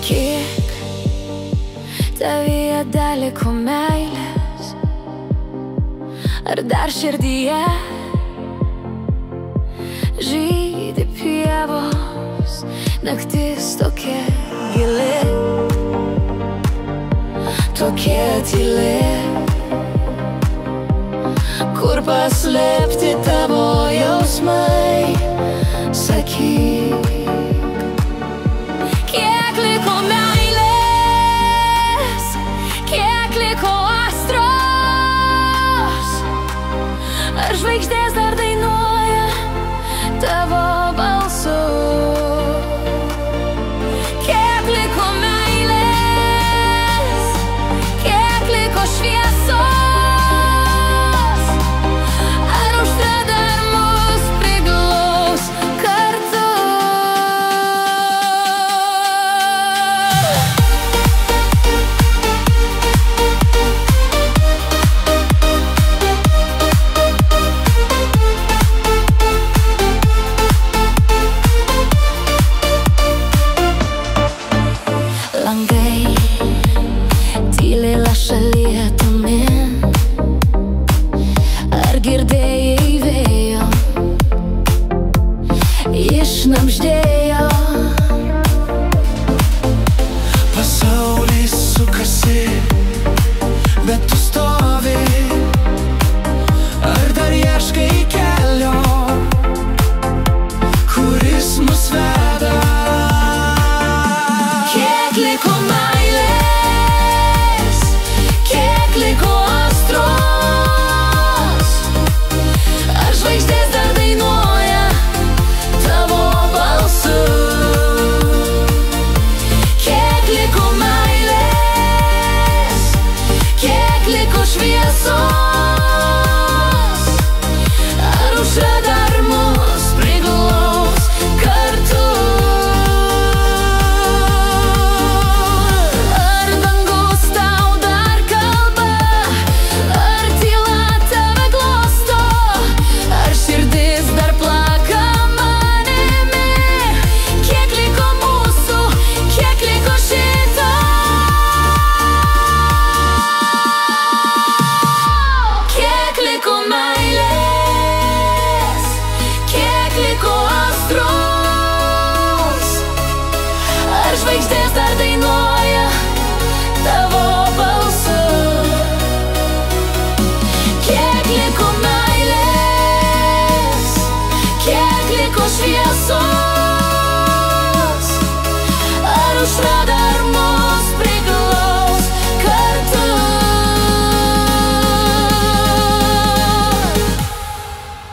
Kiek tavyje dar liko meilės, ar dar širdyje žydi pievos, naktis tokia gili, tokia tyli. Kur paslėpti tavo jausmai, sakyk. Kiek liko meilės, kiek liko astros, ar žvaigždės dar dainuoja tavo balsu? Kiek liko meilės, kiek liko šviesos, tyliai laša lietumi, ar girdėjai vėjo išnabždėjo? Pasaulis sukasi, bet tu stovi, ar dar ieškai kelio, kuris mus veda? Kiek liko meilės, kiek liko astros, ar žvaigždės dar dainuoja tavo balsu? Kiek liko meilės, kiek liko šviesos, ar aušra dar mus priglaus kartu? Žvaigždės dar dainuoja tavo balsu. Kiek liko meilės, kiek liko šviesos,